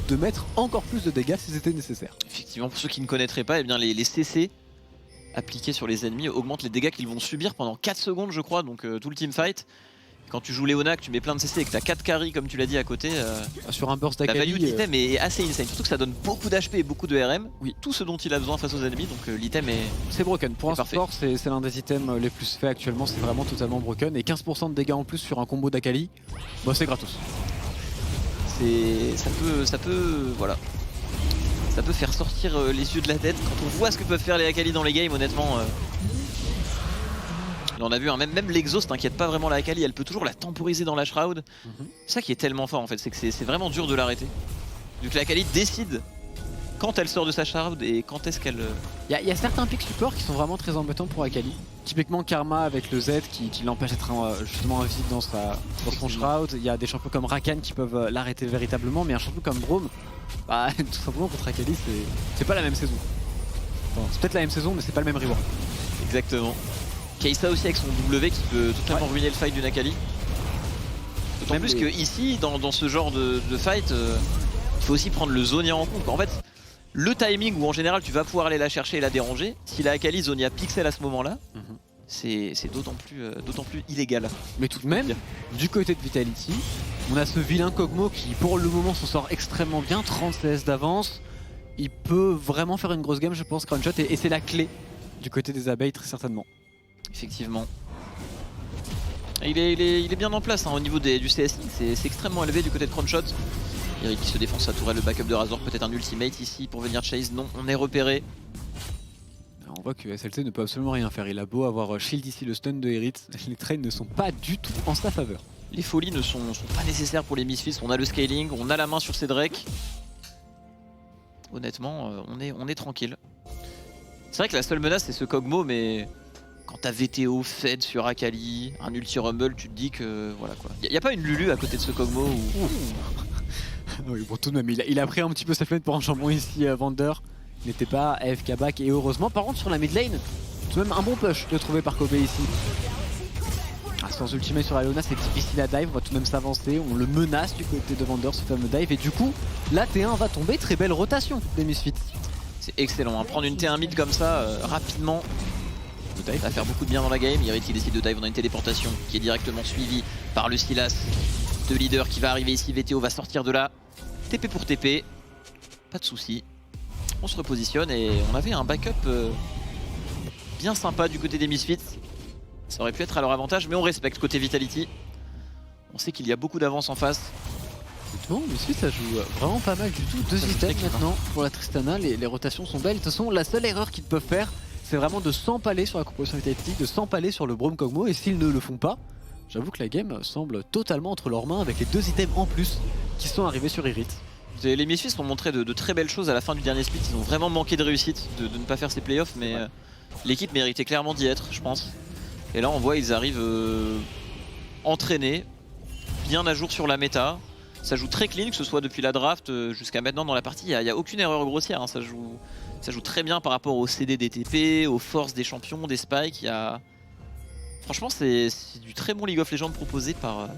de mettre encore plus de dégâts si c'était nécessaire. Effectivement, pour ceux qui ne connaîtraient pas, eh bien les CC appliqués sur les ennemis augmentent les dégâts qu'ils vont subir pendant 4 secondes je crois, donc tout le teamfight. Quand tu joues Leona, que tu mets plein de CC et que tu as 4 carries comme tu l'as dit à côté, sur un burst d'Akali, la value de l'item est assez insane, surtout que ça donne beaucoup d'HP et beaucoup de RM, oui, tout ce dont il a besoin face aux ennemis, donc l'item est... C'est broken, pour un support c'est l'un des items les plus faits actuellement, c'est vraiment totalement broken, et 15% de dégâts en plus sur un combo d'Akali, bah c'est gratos. Ça peut, voilà. Ça peut faire sortir les yeux de la tête quand on voit ce que peuvent faire les Akali dans les games, honnêtement. On a vu, hein, même l'exhaust t'inquiète pas vraiment la Akali, elle peut toujours la temporiser dans la shroud. C'est ça qui est tellement fort en fait, c'est que c'est vraiment dur de l'arrêter. Donc la Akali décide quand elle sort de sa shroud et quand est-ce qu'elle... Il y a certains picks support qui sont vraiment très embêtants pour Akali. Typiquement Karma avec le Z qui l'empêche d'être justement invisible dans son shroud. Il y a des champions comme Rakan qui peuvent l'arrêter véritablement, mais un champion comme Brome, bah, tout simplement contre Akali c'est pas la même saison. Enfin, c'est peut-être la même saison mais c'est pas le même reward. Exactement. Kai'Sa aussi avec son W qui peut totalement ruiner le fight d'une Akali. D'autant plus que ici, dans ce genre de fight, il faut aussi prendre le Zonia en compte. En fait, le timing où en général tu vas pouvoir aller la chercher et la déranger, si la Akali Zonia pixel à ce moment-là, c'est d'autant plus illégal. Mais tout de même, du côté de Vitality, on a ce vilain Kog'Maw qui pour le moment s'en sort extrêmement bien, 30 CS d'avance. Il peut vraiment faire une grosse game je pense, Crownshot, et c'est la clé du côté des abeilles très certainement. Effectivement. Il est bien en place hein, au niveau du CSI, c'est extrêmement élevé du côté de Crownshot. Irit qui se défend sa tourelle, le backup de Razor, peut-être un ultimate ici pour venir chase. Non, on est repéré. Alors on voit que SLC ne peut absolument rien faire. Il a beau avoir shield ici, le stun de Irit, les trades ne sont pas du tout en sa faveur. Les folies ne sont pas nécessaires pour les Misfits. On a le scaling, on a la main sur ces Drake. Honnêtement, on est tranquille. C'est vrai que la seule menace c'est ce Kog'Maw, mais quand t'as VTO, Fed sur Akali, un ulti rumble, tu te dis que voilà quoi. Y a pas une Lulu à côté de ce Kog'Maw ou... Oui, bon, tout de même, il a pris un petit peu sa fenêtre pour un chambon ici, Vander. Il n'était pas AFK back et heureusement. Par contre, sur la mid lane, tout de même un bon push de trouver par Kobe ici. Ah, sans ultimate sur Leona, c'est difficile à dive. On va tout de même s'avancer. On le menace du côté de Vander, ce fameux dive. Et du coup, la T1 va tomber. Très belle rotation des Misfits. C'est excellent, hein. Prendre une T1 mid comme ça, rapidement. Ça va faire beaucoup de bien dans la game. Irit il décide de dive, on a une téléportation qui est directement suivie par le Silas de leader qui va arriver ici. VTO va sortir de là. TP pour TP, pas de soucis. On se repositionne et on avait un backup bien sympa du côté des Misfits. Ça aurait pu être à leur avantage, mais on respecte côté Vitality. On sait qu'il y a beaucoup d'avance en face. Bon, Misfits ça joue vraiment pas mal du tout. 2 items maintenant pour la Tristana, les rotations sont belles. De toute façon, la seule erreur qu'ils peuvent faire, c'est vraiment de s'empaler sur la composition Vitality, de s'empaler sur le Brome Kog'Maw. Et s'ils ne le font pas, j'avoue que la game semble totalement entre leurs mains avec les 2 items en plus qui sont arrivés sur Irit. Les Misfits ont montré de très belles choses à la fin du dernier split. Ils ont vraiment manqué de réussite de ne pas faire ces playoffs, mais l'équipe méritait clairement d'y être, je pense. Et là on voit ils arrivent entraînés, bien à jour sur la méta. Ça joue très clean, que ce soit depuis la draft jusqu'à maintenant dans la partie. Il n'y a aucune erreur grossière, hein. Ça joue très bien par rapport au CD des TP, aux forces des champions, des spikes. Franchement c'est du très bon League of Legends proposé par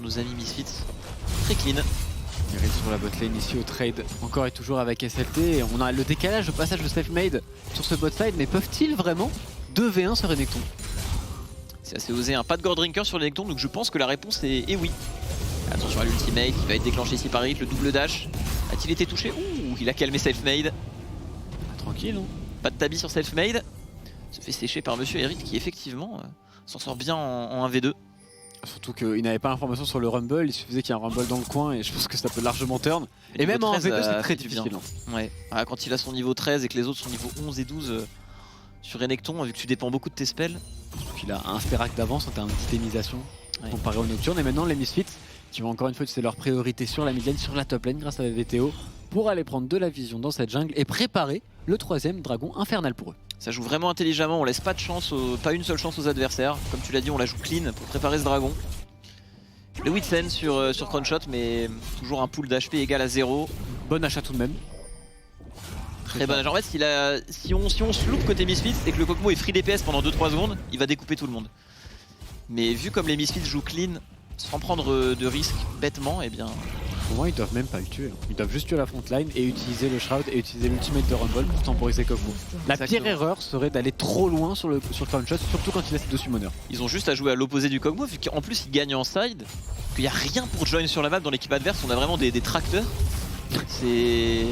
nos amis Misfits. Très clean. Il reste sur la botlane ici au trade encore et toujours avec SLT. Et on a le décalage au passage de Selfmade sur ce bot side, mais peuvent-ils vraiment 2v1 sur Renekton? C'est assez osé, pas de Gore Drinker sur Renekton, donc je pense que la réponse est oui. Attention à l'ultimate qui va être déclenché ici par Irit, le double dash. A-t-il été touché? Ouh, il a calmé Selfmade. Tranquille, hein. Pas de tabi sur Selfmade. Se fait sécher par Monsieur Irit qui effectivement s'en sort bien en 1v2. Surtout qu'il n'avait pas l'information sur le Rumble, il suffisait qu'il y ait un Rumble dans le coin et je pense que ça peut largement turn. Et même en 1v2 c'est très difficile. Ouais. Quand il a son niveau 13 et que les autres sont niveau 11 et 12 sur Renekton, vu que tu dépends beaucoup de tes spells. Surtout qu'il a un Sterak d'avance en termes d'itémisation comparé au Nocturne. Et maintenant les Misfits qui vont encore une fois, c'est leur priorité sur la mid lane, sur la top lane grâce à la VTO pour aller prendre de la vision dans cette jungle et préparer le 3ème dragon infernal pour eux. Ça joue vraiment intelligemment, on laisse pas de chance, pas une seule chance aux adversaires. Comme tu l'as dit, on la joue clean pour préparer ce dragon. Le Whitsen sur Crownshot, mais toujours un pool d'HP égal à 0. Bon achat tout de même. Très bon achat. En fait, si on se loupe côté Misfits et que le Kog'Maw est free DPS pendant 2-3 secondes, il va découper tout le monde. Mais vu comme les Misfits jouent clean, sans prendre de risques bêtement, et bien... Pour moi, ils doivent même pas le tuer. Ils doivent juste tuer la frontline et utiliser le Shroud et utiliser l'ultimate de Rumble pour temporiser Kog'Maw. La pire erreur serait d'aller trop loin sur Crownshot, surtout quand il laisse deux summoners. Ils ont juste à jouer à l'opposé du Kog'Maw, vu qu'en plus ils gagnent en side, qu'il n'y a rien pour join sur la map dans l'équipe adverse, on a vraiment des tracteurs. C'est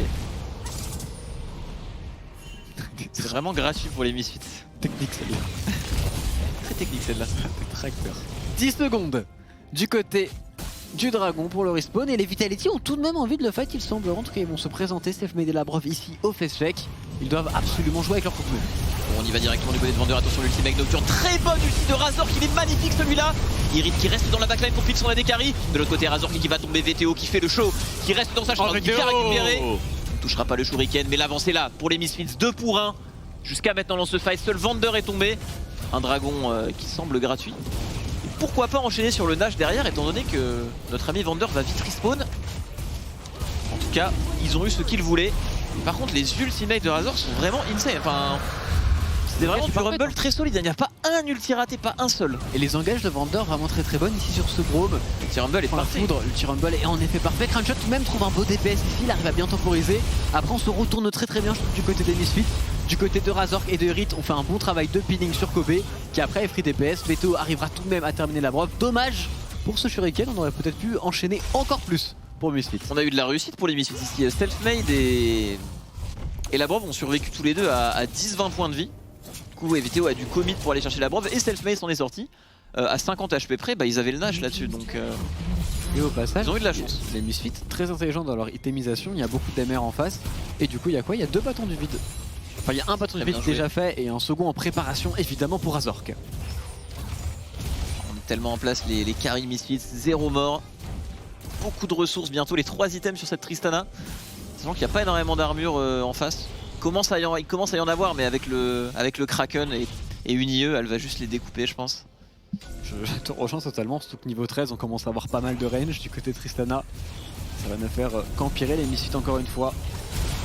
vraiment gratuit pour les Misfits. Technique celle-là. Très technique celle-là. Des tracteurs. 10 secondes du côté du dragon pour le respawn et les Vitality ont tout de même envie de le fight, il semble. En tout cas ils vont se présenter, Selfmade et Labrov ici au face check. Ils doivent absolument jouer avec leur Kog'Maw. Bon, on y va directement du côté de Vendeur, attention l'ultimate Nocturne, très bonne ulti de Razork, il est magnifique celui-là. Irit qui reste dans la backline pour pile son AD carry. De l'autre côté Razork qui va tomber, VTO qui fait le show, qui reste dans sa chambre, qui fait récupérer. On ne touchera pas le shuriken, mais l'avancée là pour les Misfits, 2 pour 1. Jusqu'à maintenant dans ce fight, seul Vendeur est tombé. Un dragon qui semble gratuit. Pourquoi pas enchaîner sur le Nash derrière, étant donné que notre ami Vendeur va vite respawn. En tout cas, ils ont eu ce qu'ils voulaient. Par contre, les ultimates de Razork sont vraiment insane. Enfin, c'est vraiment du Rumble très solide. Il n'y a pas un ulti raté, pas un seul. Et les engages de Vendeur vraiment très bonnes ici sur ce Brome. L'ulti Rumble est parfait. L'ulti Rumble est en effet parfait. Crownshot même trouve un beau DPS ici, il arrive à bien temporiser. Après on se retourne très bien du côté des Misfits. Du côté de Razork et de Irit, on fait un bon travail de pinning sur Kobe qui après est free DPS. VTO arrivera tout de même à terminer la Labrov. Dommage pour ce Shuriken, on aurait peut-être pu enchaîner encore plus pour Misfits. On a eu de la réussite pour les Misfits ici. Selfmade et Labrov ont survécu tous les deux à 10-20 points de vie. Du coup, VTO a dû commit pour aller chercher Labrov et Selfmade s'en est sorti. À 50 HP près, ils avaient le Nash là-dessus. Donc, et au passage, ils ont eu de la chance. Les Misfits, très intelligents dans leur itemisation, il y a beaucoup d'MR en face. Et du coup, il y a quoi? Il y a 2 bâtons du vide. Enfin, il y a un bâton du vide déjà fait et un second en préparation, évidemment, pour Razork. On est tellement en place, les carry Misfits, 0 mort. Beaucoup de ressources, bientôt les 3 items sur cette Tristana. Sachant qu'il n'y a pas énormément d'armure en face. Il commence à y en avoir, mais avec le Kraken et une IE, elle va juste les découper, je pense. Je te rejoins totalement, surtout que niveau 13, on commence à avoir pas mal de range du côté de Tristana. Ça va ne faire qu'empirer les Misfits encore une fois.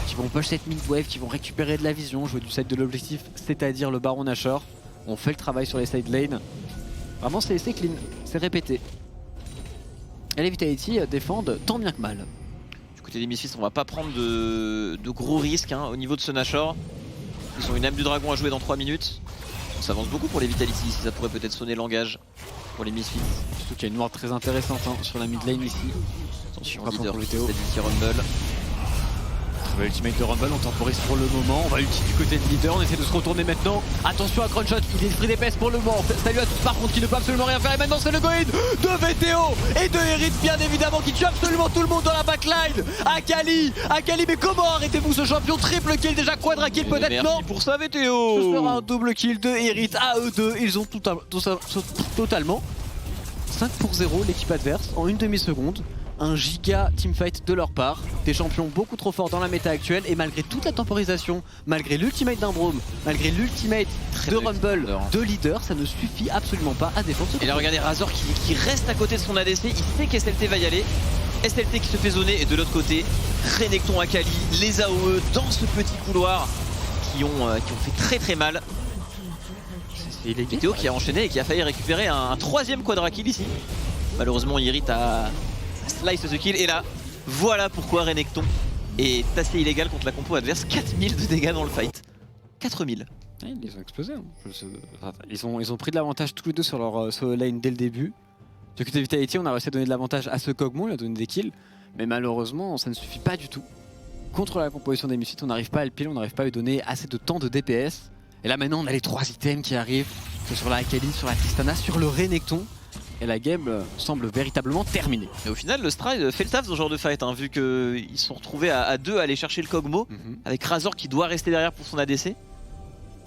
Qui vont push cette mid-wave, qui vont récupérer de la vision, jouer du side de l'objectif, c'est-à-dire le Baron Nashor. On fait le travail sur les side lanes. Vraiment, c'est clean, c'est répété. Et les Vitality défendent tant bien que mal. Du côté des Misfits, on va pas prendre de gros risques au niveau de ce Nashor. Ils ont une âme du dragon à jouer dans 3 minutes. On s'avance beaucoup pour les Vitality, si ça pourrait peut-être sonner langage pour les Misfits. Surtout qu'il y a une ward très intéressante sur la mid lane ici. Attention, leader, c'est l'ulti Rumble. Ultimate de Rumble, on temporise pour le moment, on va ulti du côté de leader, on essaie de se retourner maintenant. Attention à Crownshot, il est free DPS pour le moment. Salut à tous par contre qui ne peut absolument rien faire et maintenant c'est le go-in de VTO et de Irit bien évidemment qui tue absolument tout le monde dans la backline. Akali, mais comment arrêtez-vous ce champion? Triple kill déjà, quadra kill peut-être, non? Merci pour ça VTO. Ce sera un double kill de Irit à eux deux, ils ont totalement 5 pour 0 l'équipe adverse en une demi-seconde. un giga teamfight de leur part. Des champions beaucoup trop forts dans la méta actuelle et malgré toute la temporisation, malgré l'ultimate d'un Braum, malgré l'ultimate de Rumble, de leader, ça ne suffit absolument pas à défendre ce. Et là regardez Razor qui reste à côté de son ADC, il sait qu'SLT va y aller. SLT qui se fait zoner et de l'autre côté, Renekton Akali, les AOE dans ce petit couloir qui ont fait très mal. C'est Vétéo qui a enchaîné et qui a failli récupérer un troisième quadra kill ici. Malheureusement Irit a slice ce kill et là, voilà pourquoi Renekton est assez illégal contre la compo adverse. 4000 de dégâts dans le fight. 4000. Ouais, ils ont explosé. Ils ont pris de l'avantage tous les deux sur leur solo lane dès le début. Du côté Vitality, on a réussi à donner de l'avantage à ce Kog'Maw, il a donné des kills. Mais malheureusement, ça ne suffit pas du tout. Contre la composition des Misfits, on n'arrive pas à le piler, on n'arrive pas à lui donner assez de temps de DPS. Et là maintenant, on a les 3 items qui arrivent. Sur la Akali, sur la Tristana, sur le Renekton. Et la game semble véritablement terminée. Et au final, le Stride fait le taf dans ce genre de fight, hein, vu qu'ils se sont retrouvés à deux à aller chercher le Kog'Maw, avec Razor qui doit rester derrière pour son ADC.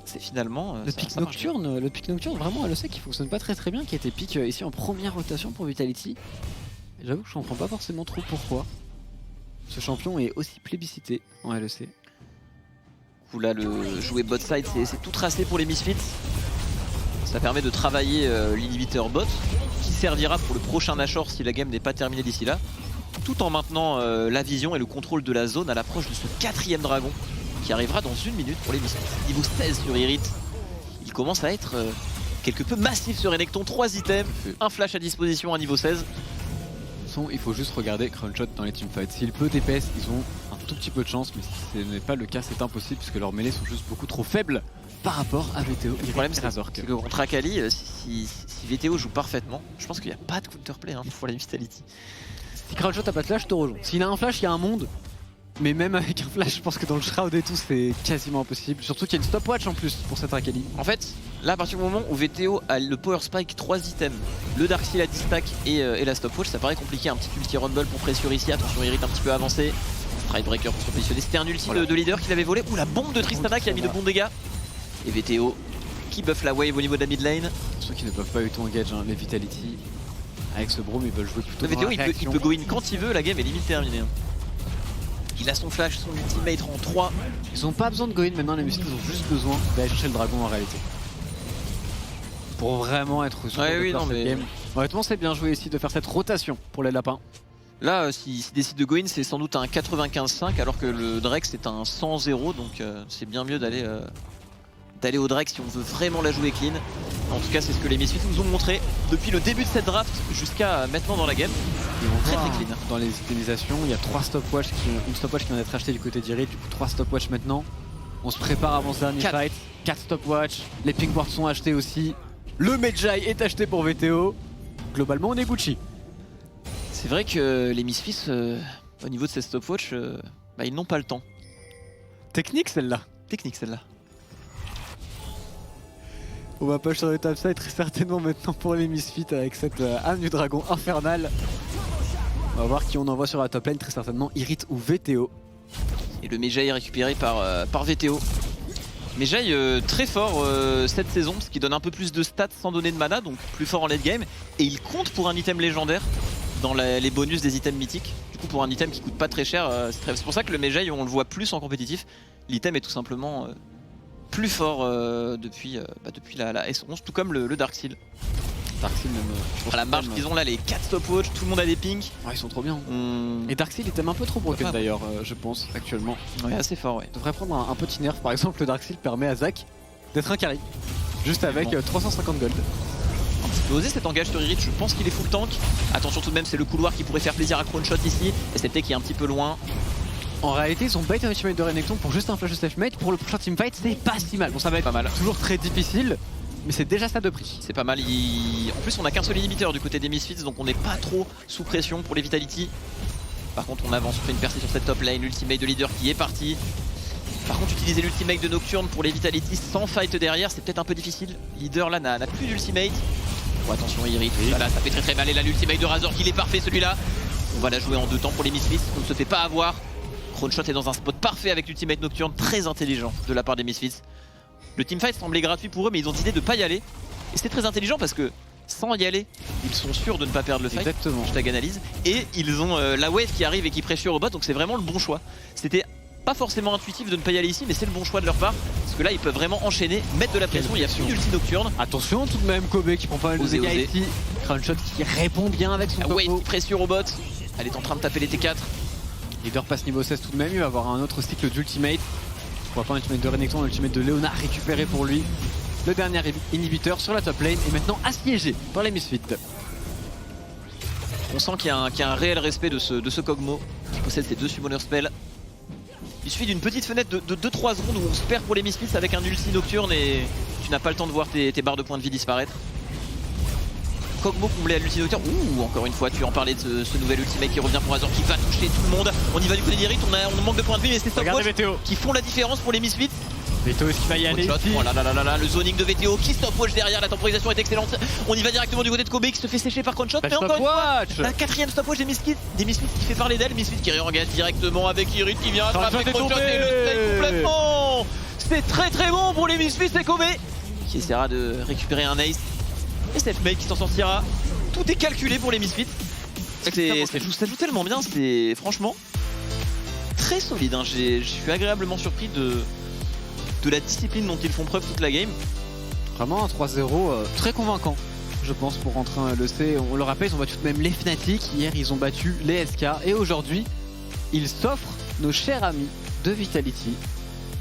C'est finalement le pic nocturne, vraiment, elle sait qu'il fonctionne pas très bien, qui a été pick ici en première rotation pour Vitality. J'avoue que je comprends pas forcément trop pourquoi ce champion est aussi plébiscité en LEC. Du coup là, le jouer bot side, c'est tout tracé pour les Misfits. Ça permet de travailler l'inhibiteur bot, qui servira pour le prochain Nashor si la game n'est pas terminée d'ici là, tout en maintenant la vision et le contrôle de la zone à l'approche de ce 4ème dragon qui arrivera dans 1 minute pour les Misfits. Niveau 16 sur Irit, il commence à être quelque peu massif sur Renekton. 3 items, un flash à disposition à niveau 16. Il faut juste regarder Crunchshot dans les teamfights. S'il peut DPS, ils ont un tout petit peu de chance, mais si ce n'est pas le cas, c'est impossible puisque leurs mêlées sont juste beaucoup trop faibles par rapport à VTO. Le problème c'est que contre Akali, si VTO joue parfaitement, je pense qu'il n'y a pas de counterplay pour les Vitality. Si Crunchshot n'a pas de flash, je te rejoins. S'il a un flash, il y a un monde. Mais même avec un flash, je pense que dans le Shroud et tout, c'est quasiment impossible. Surtout qu'il y a une stopwatch en plus pour cette Akali. En fait, là, à partir du moment où VTO a le Power Spike 3 items, le Darkseid à 10 stack et la stopwatch, ça paraît compliqué. Un petit ulti Rumble pour pressure ici. Attention, Irit un petit peu avancé. Strikebreaker pour se positionner. C'était un ulti de leader qu'il avait volé. Ou la bombe de Tristana qui a mis de bons dégâts. Et VTO qui buff la wave au niveau de la mid lane. Ceux qui ne peuvent pas du tout engage les Vitality. Avec ce Braum, ils veulent jouer plutôt. VTO, il peut go in quand il veut. La game est limite terminée. Il a son flash, son ultimate rang 3. Ils ont pas besoin de go in maintenant, les Misfits, ils ont juste besoin d'aller chercher le dragon en réalité. Pour vraiment être sûr de faire cette game. Honnêtement, c'est bien joué ici de faire cette rotation pour les lapins. Là, s'il décide de go in, c'est sans doute un 95-5 alors que le Drake c'est un 100-0, donc c'est bien mieux d'aller au Drake si on veut vraiment la jouer clean. En tout cas, c'est ce que les Misfits nous ont montré depuis le début de cette draft jusqu'à maintenant dans la game. Très clean. Dans les utilisations, il y a 3 stopwatch une stopwatch qui vient d'être achetée du côté d'Irit, du coup 3 stopwatch maintenant. On se prépare avant ce dernier fight. 4 stopwatch, les pingboards sont achetés aussi. Le Medjay est acheté pour VTO. Globalement, on est Gucci. C'est vrai que les Misfits, au niveau de cette stopwatch, ils n'ont pas le temps. Technique celle-là. Technique celle-là. On va push sur le topside très certainement maintenant pour les Misfits avec cette âme du dragon infernale. On va voir qui on envoie sur la top lane, très certainement Irit ou VTO. Et le Medjay est récupéré par VTO. Medjay très fort cette saison parce qu'il donne un peu plus de stats sans donner de mana, donc plus fort en late game. Et il compte pour un item légendaire dans les bonus des items mythiques. Du coup pour un item qui coûte pas très cher, c'est pour ça que le Medjay on le voit plus en compétitif. L'item est tout simplement plus fort depuis la S11, tout comme le Darkseid. Darkseid même. À la marge qu'ils ont là, les 4 stopwatch, tout le monde a des pings. Ouais, ils sont trop bien. Et Darkseid était un peu trop broken d'ailleurs, je pense, actuellement. Ouais, assez fort, ouais. Il devrait prendre un petit nerf. Par exemple, le Darkseid permet à Zac d'être un carry. Juste avec 350 gold. Un petit peu osé cet engage sur Irit, je pense qu'il est full tank. Attention tout de même, c'est le couloir qui pourrait faire plaisir à Crunchshot ici. Et c'était qui est un petit peu loin. En réalité, ils ont bait un ultimate de Renekton pour juste un flash de selfmate. Pour le prochain teamfight, c'est pas si mal. Bon, ça va être pas mal. Toujours très difficile, mais c'est déjà ça de prix. C'est pas mal. En plus, on a qu'un seul inhibiteur du côté des Misfits, donc on n'est pas trop sous pression pour les Vitality. Par contre, on avance, on fait une percée sur cette top lane. L'ultimate de leader qui est parti. Par contre, utiliser l'ultimate de Nocturne pour les Vitality sans fight derrière, c'est peut-être un peu difficile. Leader là n'a plus d'ultimate. Oh, attention, Irit, ça fait très mal. Et là, l'ultimate de Razor, qu'il est parfait celui-là. On va la jouer en 2 temps pour les Misfits. On ne se fait pas avoir. Crunchshot est dans un spot parfait avec l'ultimate Nocturne, très intelligent de la part des Misfits. Le teamfight semblait gratuit pour eux, mais ils ont décidé de pas y aller. Et c'était très intelligent parce que sans y aller, ils sont sûrs de ne pas perdre le fight. Exactement. Hashtag analyse. Et ils ont la wave qui arrive et qui pressure au bot, donc c'est vraiment le bon choix. C'était pas forcément intuitif de ne pas y aller ici, mais c'est le bon choix de leur part. Parce que là, ils peuvent vraiment enchaîner, mettre de la pression. Il y a plus d'ulti nocturne. Attention tout de même, Kobe qui prend pas mal de dégâts ici. Crownshot qui répond bien avec son combo. combo. Wave qui pressure au bot. Elle est en train de taper les T4. Leader passe niveau 16 tout de même, il va avoir un autre cycle d'ultimate. Pourquoi pas un ultimate de Renekton, un ultimate de Leona récupéré pour lui. Le dernier inhibiteur sur la top lane est maintenant assiégé par les Misfits. On sent qu'il y a un réel respect de ce Kog'Maw qui possède ses 2 summoner spells. Il suffit d'une petite fenêtre de 2-3 secondes où on se perd pour les Misfits avec un ulti nocturne et tu n'as pas le temps de voir tes barres de points de vie disparaître. Kog'Maw comblé à l'ulti nocturne. Ouh, encore une fois, tu en parlais de ce nouvel ultimate qui revient pour Azor qui va toucher tout le monde. On y va du côté d'Irit, on manque de points de vie, mais c'est Stopwatch qui font la différence pour les Misfits. Veto, est-ce qu'il va y aller ici? Oh là là là là, le zoning de VTO qui stopwatch derrière, la temporisation est excellente. On y va directement du côté de Kobe qui se fait sécher par Crownshot. Mais encore une fois, la 4ème stopwatch des Misfits qui fait parler d'elle. Misfits qui réengage directement avec Irit qui vient attraper Crownshot et le slay complètement. C'est très bon pour les Misfits et Kobe qui essaiera de récupérer un ace. Et Selfmade qui s'en sortira. Tout est calculé pour les Misfits. Ça joue tellement bien, c'est franchement très solide. Hein. Je suis agréablement surpris de la discipline dont ils font preuve toute la game. Vraiment un 3-0 très convaincant, je pense, pour rentrer en LEC. On le rappelle, ils ont battu tout de même les Fnatic. Hier, ils ont battu les SK. Et aujourd'hui, ils s'offrent nos chers amis de Vitality.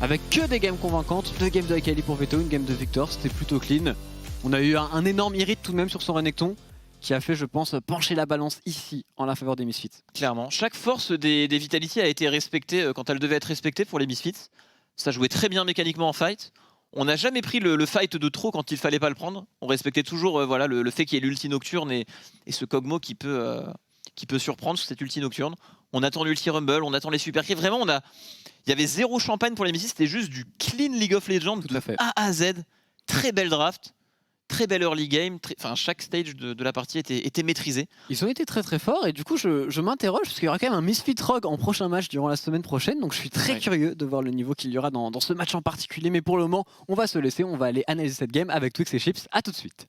Avec que des games convaincantes. 2 games de Akali pour Veto, une game de Victor. C'était plutôt clean. On a eu un énorme Irit tout de même sur son Renekton, qui a fait, je pense, pencher la balance ici en la faveur des Misfits. Clairement. Chaque force des Vitality a été respectée quand elle devait être respectée pour les Misfits. Ça jouait très bien mécaniquement en fight. On n'a jamais pris le fight de trop quand il fallait pas le prendre. On respectait toujours voilà, le fait qu'il y ait l'ulti nocturne et ce Kog'Maw qui peut surprendre sur cette ulti nocturne. On attend l'ulti rumble, on attend les super kills. Vraiment, il y avait 0 champagne pour les Misfits. C'était juste du clean League of Legends de A à Z. Très belle draft. Très belle early game, chaque stage de la partie était maîtrisé. Ils ont été très forts et du coup je m'interroge parce qu'il y aura quand même un Misfit Rogue en prochain match durant la semaine prochaine, donc je suis très curieux de voir le niveau qu'il y aura dans ce match en particulier, mais pour le moment on va se laisser, on va aller analyser cette game avec Twix et Chips. À tout de suite.